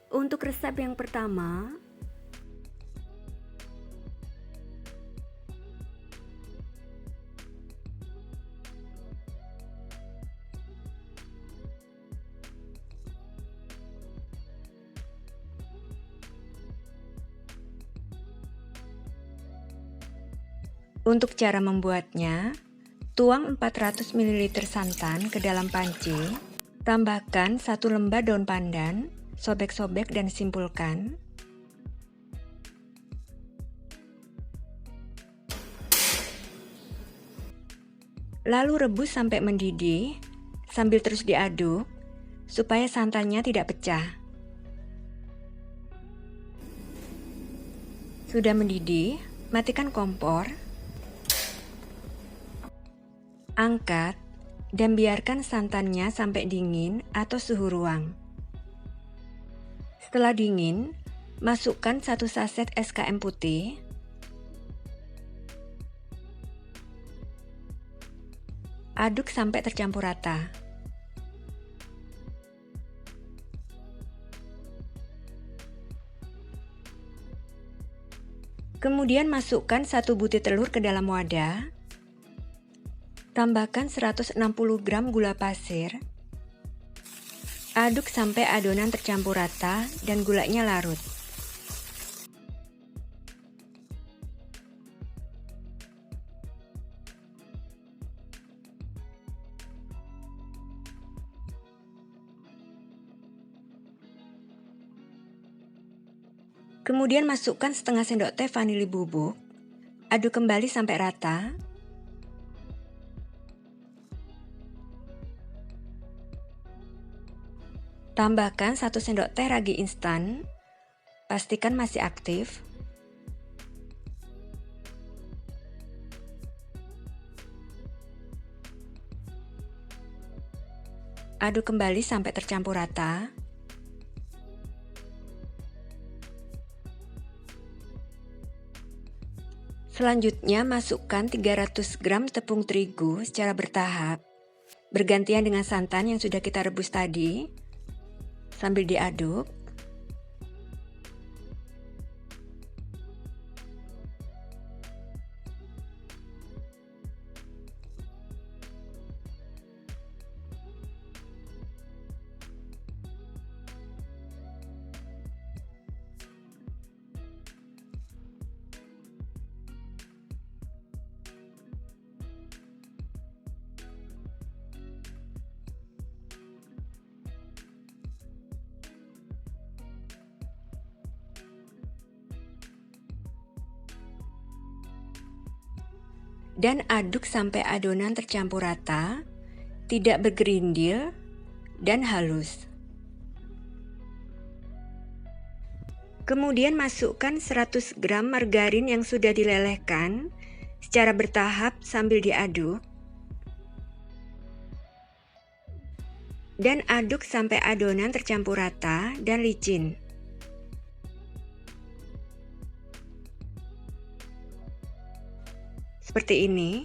Untuk resep yang pertama, untuk cara membuatnya, tuang 400 ml santan ke dalam panci, tambahkan 1 lembar daun pandan, sobek-sobek dan simpulkan. Lalu rebus sampai mendidih, sambil terus diaduk, supaya santannya tidak pecah. Sudah mendidih, matikan kompor. Angkat dan biarkan santannya sampai dingin atau suhu ruang. Setelah dingin, masukkan 1 saset SKM putih, aduk sampai tercampur rata. Kemudian masukkan 1 butir telur ke dalam wadah. Tambahkan 160 gram gula pasir. Aduk sampai adonan tercampur rata dan gulanya larut. Kemudian masukkan setengah sendok teh vanili bubuk. Aduk kembali sampai rata. Tambahkan 1 sendok teh ragi instan. Pastikan masih aktif. Aduk kembali sampai tercampur rata. Selanjutnya masukkan 300 gram tepung terigu secara bertahap, bergantian dengan santan yang sudah kita rebus tadi, sambil diaduk. Dan aduk sampai adonan tercampur rata, tidak bergerindil, dan halus. Kemudian masukkan 100 gram margarin yang sudah dilelehkan secara bertahap sambil diaduk. Dan aduk sampai adonan tercampur rata dan licin. Seperti ini.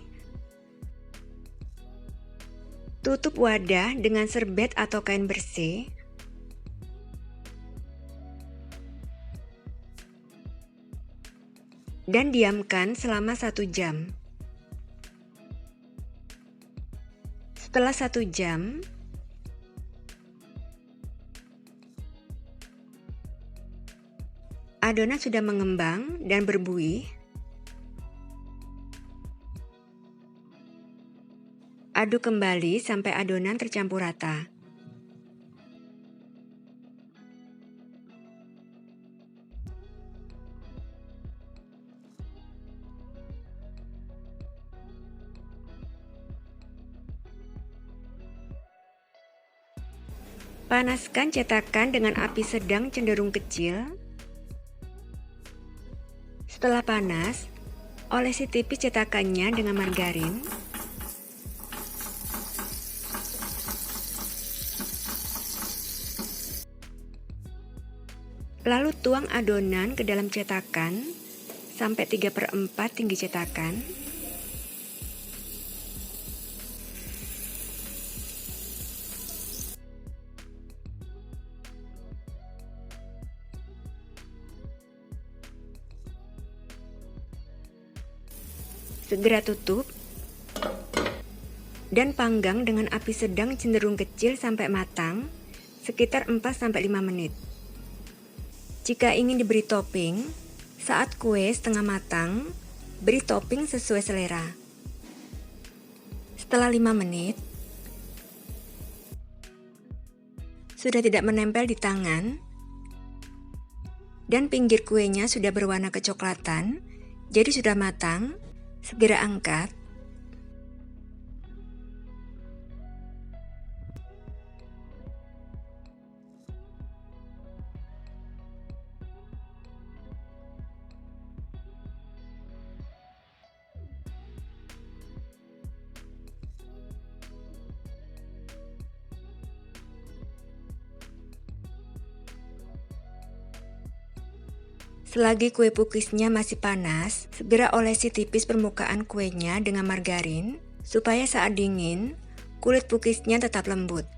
Tutup wadah dengan serbet atau kain bersih. Dan diamkan selama 1 jam. Setelah 1 jam, adonan sudah mengembang dan berbuih. Aduk kembali sampai adonan tercampur rata. Panaskan cetakan dengan api sedang cenderung kecil. Setelah panas, olesi tipis cetakannya dengan margarin. Lalu tuang adonan ke dalam cetakan sampai 3/4 tinggi cetakan. Segera tutup dan panggang dengan api sedang cenderung kecil sampai matang, sekitar 4-5 menit. Jika ingin diberi topping, saat kue setengah matang, beri topping sesuai selera. Setelah 5 menit, sudah tidak menempel di tangan, dan pinggir kuenya sudah berwarna kecoklatan, jadi sudah matang, segera angkat. Selagi kue pukisnya masih panas, segera olesi tipis permukaan kuenya dengan margarin supaya saat dingin, kulit pukisnya tetap lembut.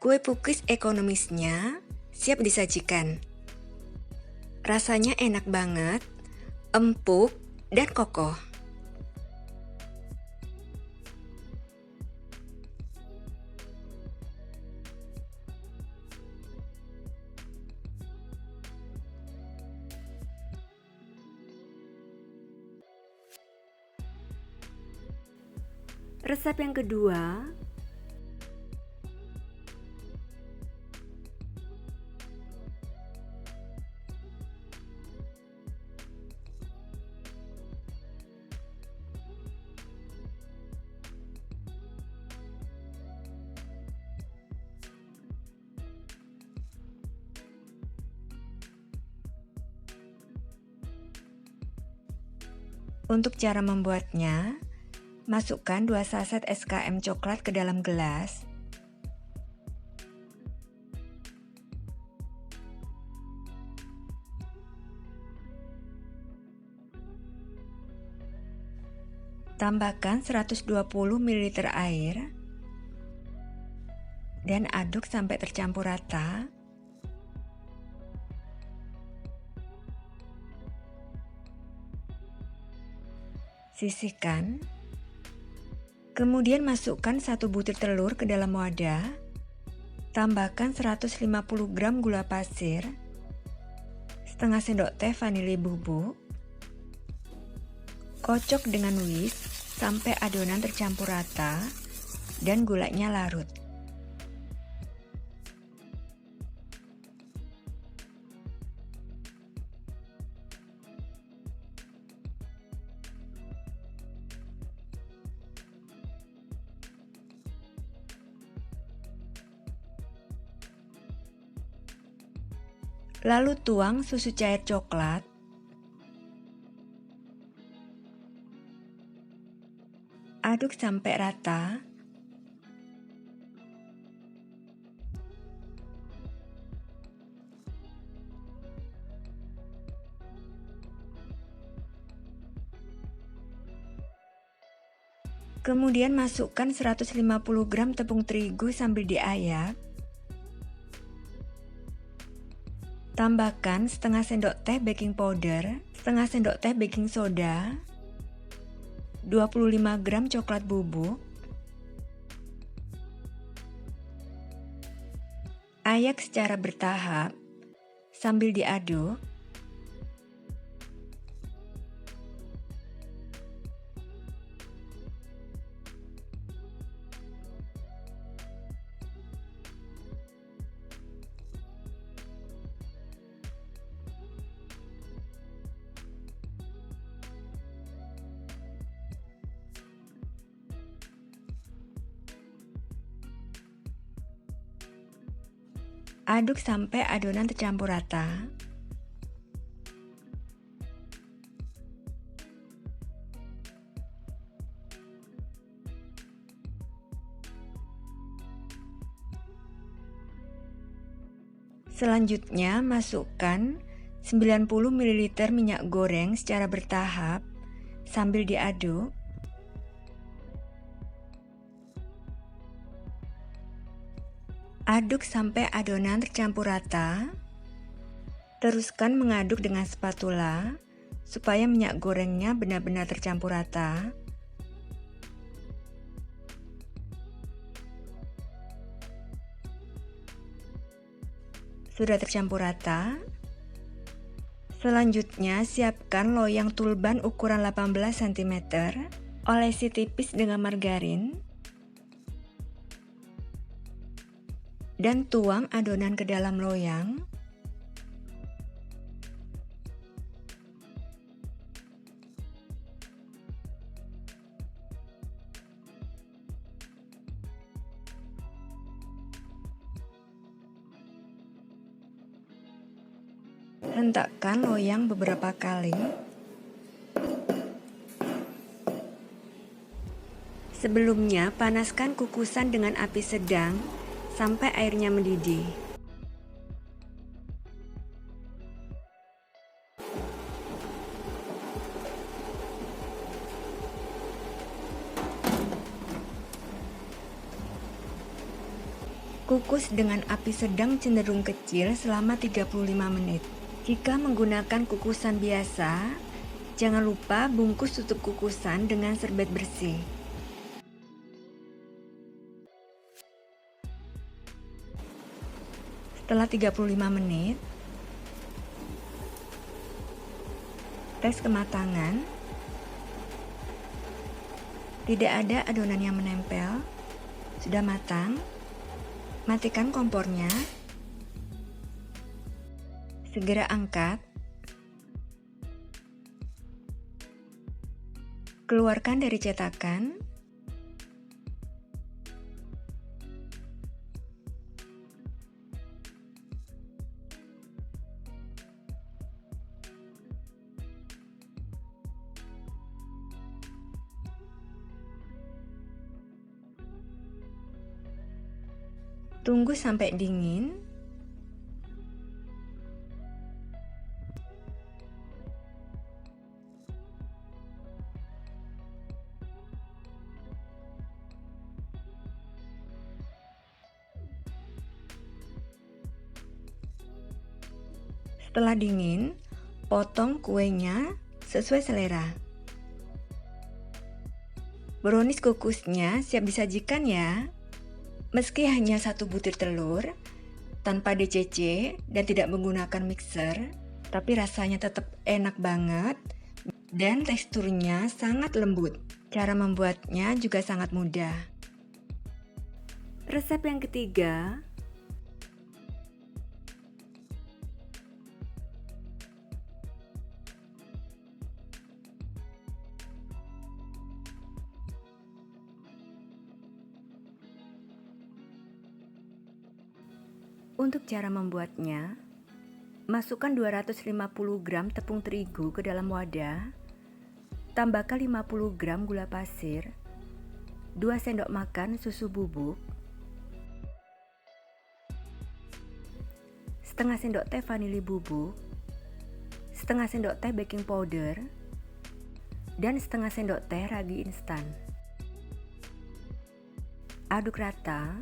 Kue pukis ekonomisnya siap disajikan. Rasanya enak banget, empuk, dan kokoh. Resep yang kedua, Untuk cara membuatnya, masukkan 2 saset SKM coklat ke dalam gelas. Tambahkan 120 ml air dan aduk sampai tercampur rata. Sisihkan. Kemudian masukkan 1 butir telur ke dalam wadah. Tambahkan 150 gram gula pasir, setengah sendok teh vanili bubuk. Kocok dengan whisk sampai adonan tercampur rata dan gulanya larut. Lalu tuang susu cair coklat. Aduk sampai rata. Kemudian masukkan 150 gram tepung terigu sambil diayak. Tambahkan setengah sendok teh baking powder, setengah sendok teh baking soda, 25 gram coklat bubuk. Ayak secara bertahap sambil diaduk. Aduk sampai adonan tercampur rata. Selanjutnya, masukkan 90 ml minyak goreng secara bertahap sambil diaduk. Aduk sampai adonan tercampur rata. Teruskan mengaduk dengan spatula supaya minyak gorengnya benar-benar tercampur rata. Sudah tercampur rata. Selanjutnya, siapkan loyang tulban ukuran 18 cm. Olesi tipis dengan margarin. Dan tuang adonan ke dalam loyang. Hentakkan loyang beberapa kali. Sebelumnya, panaskan kukusan dengan api sedang sampai airnya mendidih. Kukus dengan api sedang cenderung kecil selama 35 menit. Jika menggunakan kukusan biasa, jangan lupa bungkus tutup kukusan dengan serbet bersih. Setelah 35 menit, tes kematangan. Tidak ada adonan yang menempel. Sudah matang. Matikan kompornya. Segera angkat. Keluarkan dari cetakan. Tunggu sampai dingin. Setelah dingin, potong kuenya sesuai selera. Brownies kukusnya siap disajikan ya. Meski hanya 1 butir telur, tanpa DCC dan tidak menggunakan mixer, tapi rasanya tetap enak banget dan teksturnya sangat lembut. Cara membuatnya juga sangat mudah. Resep yang ketiga, untuk cara membuatnya, masukkan 250 gram tepung terigu ke dalam wadah, tambahkan 50 gram gula pasir, 2 sendok makan susu bubuk, setengah sendok teh vanili bubuk, setengah sendok teh baking powder, dan setengah sendok teh ragi instan. Aduk rata.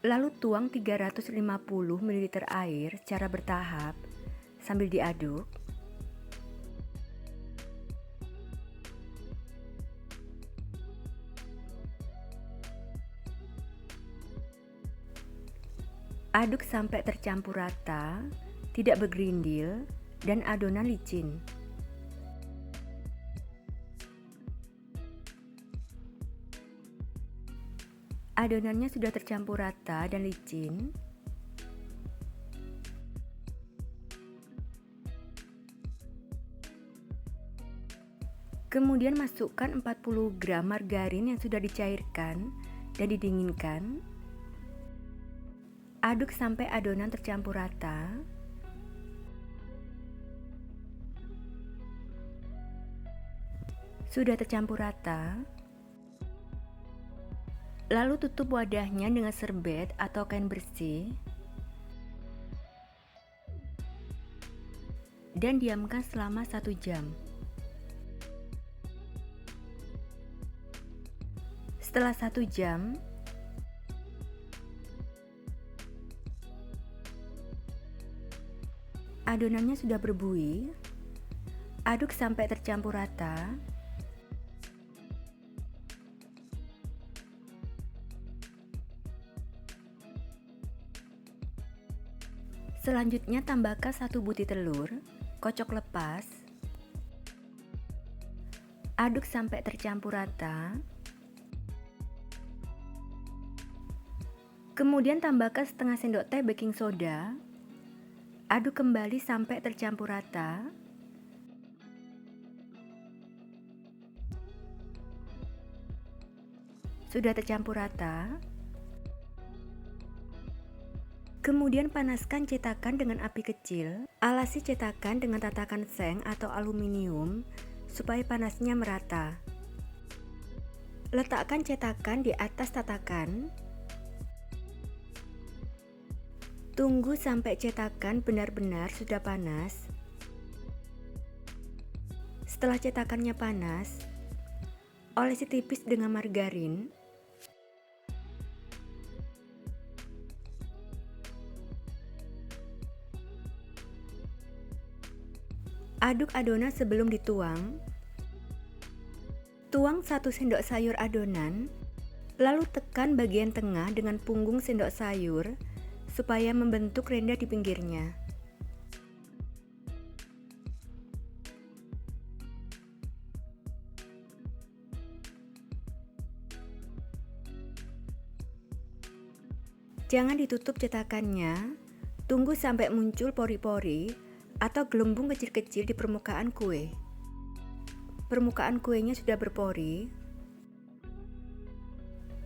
Lalu tuang 350 ml air secara bertahap sambil diaduk. Aduk sampai tercampur rata, tidak bergerindil, dan adonan licin. Adonannya sudah tercampur rata dan licin. Kemudian masukkan 40 gram margarin yang sudah dicairkan dan didinginkan. Aduk sampai adonan tercampur rata. Sudah tercampur rata, lalu tutup wadahnya dengan serbet atau kain bersih dan diamkan selama 1 jam. Setelah 1 jam, adonannya sudah berbuih. Aduk sampai tercampur rata. Selanjutnya tambahkan 1 butir telur, kocok lepas. Aduk sampai tercampur rata. Kemudian tambahkan setengah sendok teh baking soda. Aduk kembali sampai tercampur rata. Sudah tercampur rata. Kemudian panaskan cetakan dengan api kecil. Alasi cetakan dengan tatakan seng atau aluminium supaya panasnya merata. Letakkan cetakan di atas tatakan. Tunggu sampai cetakan benar-benar sudah panas. Setelah cetakannya panas, olesi tipis dengan margarin. Aduk adonan sebelum dituang. Tuang 1 sendok sayur adonan, lalu tekan bagian tengah dengan punggung sendok sayur supaya membentuk renda di pinggirnya. Jangan ditutup cetakannya, tunggu sampai muncul pori-pori atau gelembung kecil-kecil di permukaan kue. Permukaan kuenya sudah berpori.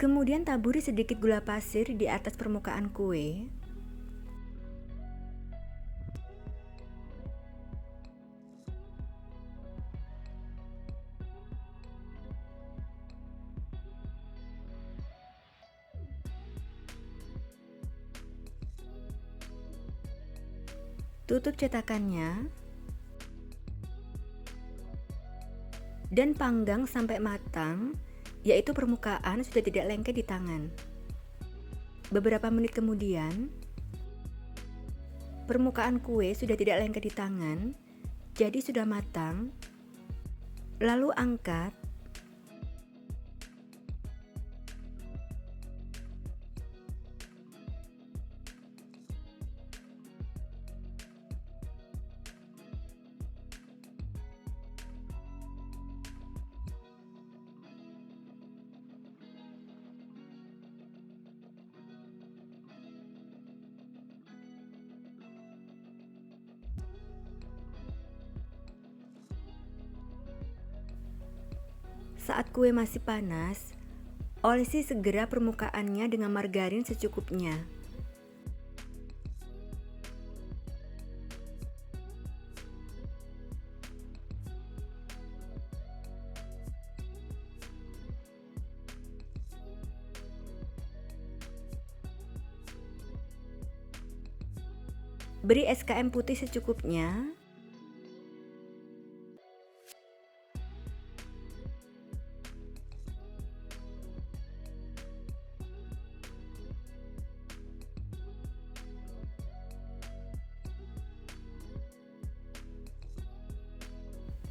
Kemudian taburi sedikit gula pasir di atas permukaan kue. Tutup cetakannya dan panggang sampai matang, yaitu permukaan sudah tidak lengket di tangan. Beberapa menit kemudian, permukaan kue sudah tidak lengket di tangan, jadi sudah matang. Lalu angkat. Saat kue masih panas, olesi segera permukaannya dengan margarin secukupnya. Beri SKM putih secukupnya.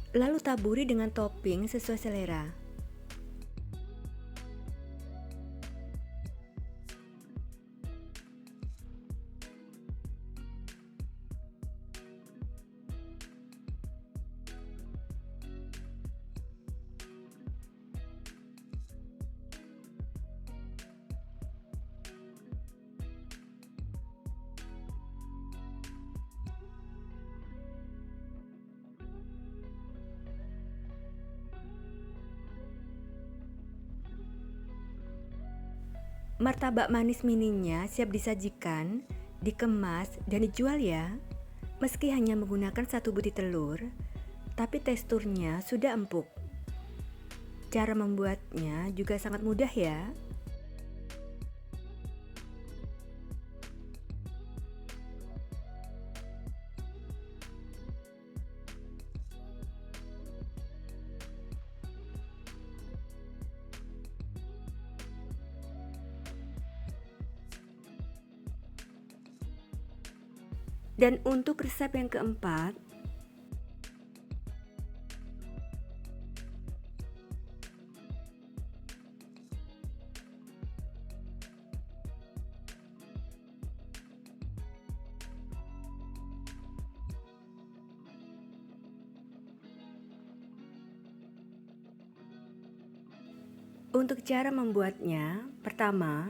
Lalu taburi dengan topping sesuai selera. Martabak manis mininya siap disajikan, dikemas, dan dijual ya. Meski hanya menggunakan 1 butir telur, tapi teksturnya sudah empuk. Cara membuatnya juga sangat mudah ya. Dan untuk resep yang keempat, untuk cara membuatnya, pertama,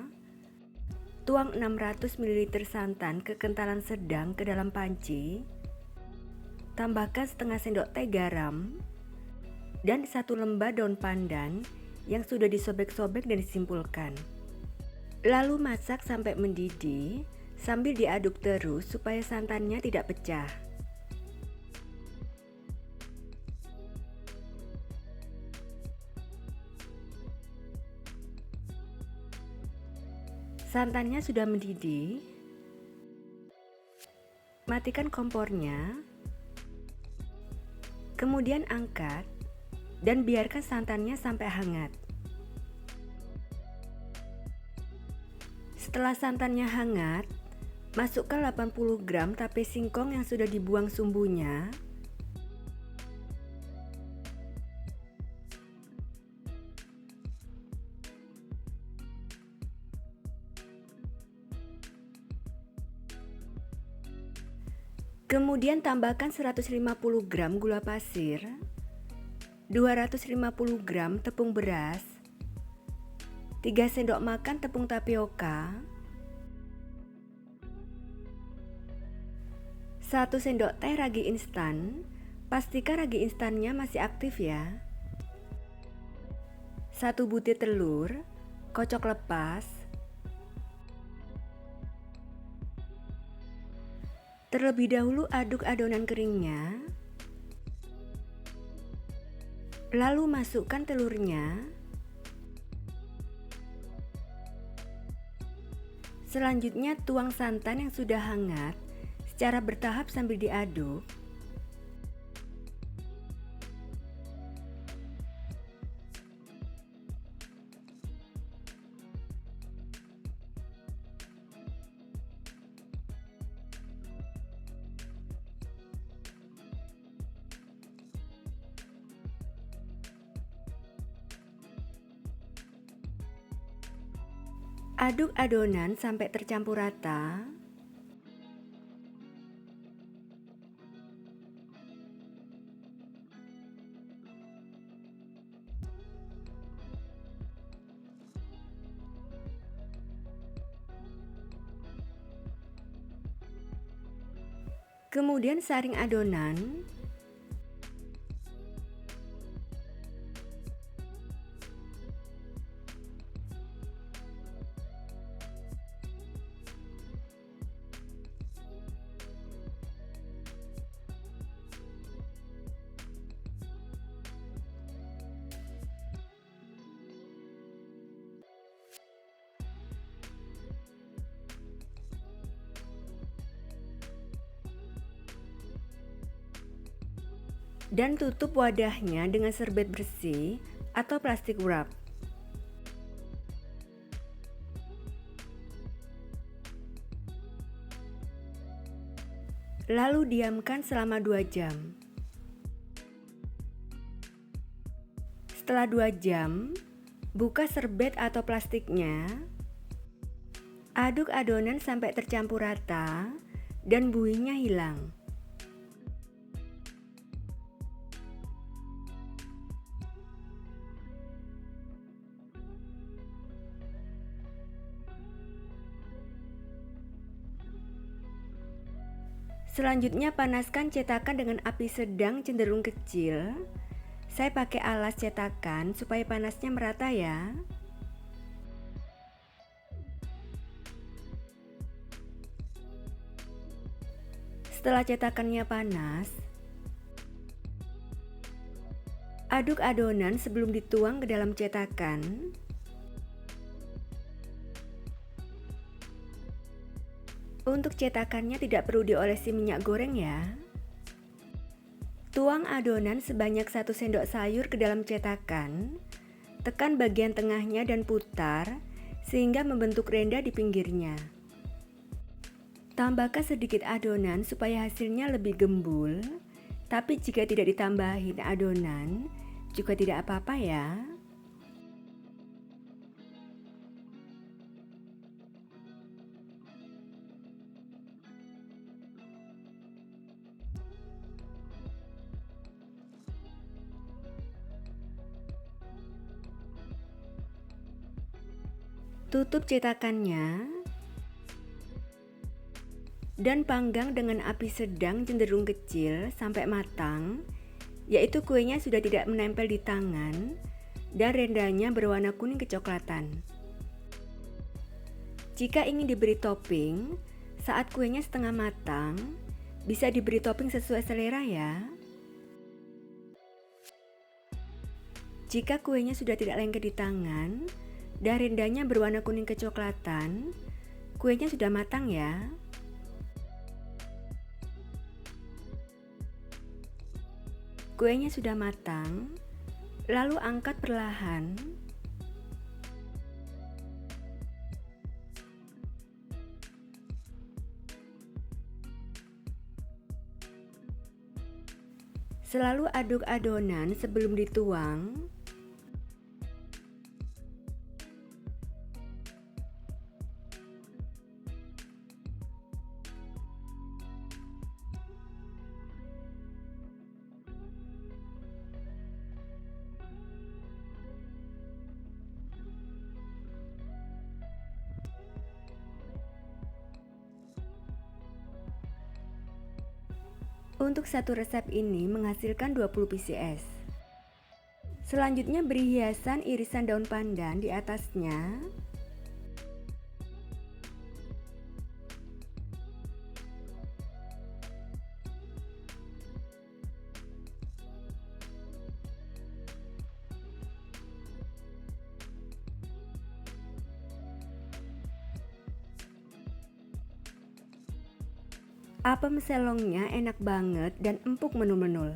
tuang 600 ml santan kekentalan sedang ke dalam panci. Tambahkan setengah sendok teh garam dan 1 lembah daun pandan yang sudah disobek-sobek dan disimpulkan. Lalu masak sampai mendidih sambil diaduk terus supaya santannya tidak pecah. Santannya sudah mendidih, matikan kompornya, kemudian angkat dan biarkan santannya sampai hangat. Setelah santannya hangat, masukkan 80 gram tape singkong yang sudah dibuang sumbunya. Kemudian tambahkan 150 gram gula pasir, 250 gram tepung beras, 3 sendok makan tepung tapioka, 1 sendok teh ragi instan, pastikan ragi instannya masih aktif ya. 1 butir telur, kocok lepas. Terlebih dahulu aduk adonan keringnya, lalu masukkan telurnya. Selanjutnya tuang santan yang sudah hangat secara bertahap sambil diaduk. Aduk adonan sampai tercampur rata. Kemudian saring adonan. Dan tutup wadahnya dengan serbet bersih atau plastik wrap. Lalu diamkan selama 2 jam. Setelah 2 jam, buka serbet atau plastiknya. Aduk adonan sampai tercampur rata dan buihnya hilang. Selanjutnya panaskan cetakan dengan api sedang cenderung kecil. Saya pakai alas cetakan supaya panasnya merata ya. Setelah cetakannya panas, aduk adonan sebelum dituang ke dalam cetakan. Untuk cetakannya tidak perlu diolesi minyak goreng ya. Tuang adonan sebanyak 1 sendok sayur ke dalam cetakan. Tekan bagian tengahnya dan putar sehingga membentuk renda di pinggirnya. Tambahkan sedikit adonan supaya hasilnya lebih gembul. Tapi jika tidak ditambahin adonan, juga tidak apa-apa ya. Tutup cetakannya dan panggang dengan api sedang cenderung kecil sampai matang, yaitu kuenya sudah tidak menempel di tangan dan rendanya berwarna kuning kecoklatan. Jika ingin diberi topping, saat kuenya setengah matang, bisa diberi topping sesuai selera ya. Jika kuenya sudah tidak lengket di tangan dan rendanya berwarna kuning kecoklatan, kuenya sudah matang ya. Kuenya sudah matang, lalu angkat perlahan. Selalu aduk adonan sebelum dituang. Untuk satu resep ini menghasilkan 20 pcs. Selanjutnya beri hiasan irisan daun pandan di atasnya. Apem selongnya enak banget dan empuk menul-menul.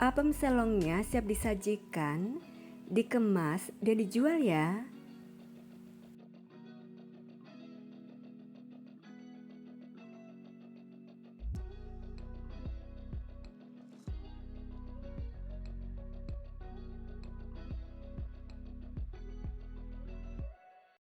Apem selongnya siap disajikan, dikemas, dan dijual ya.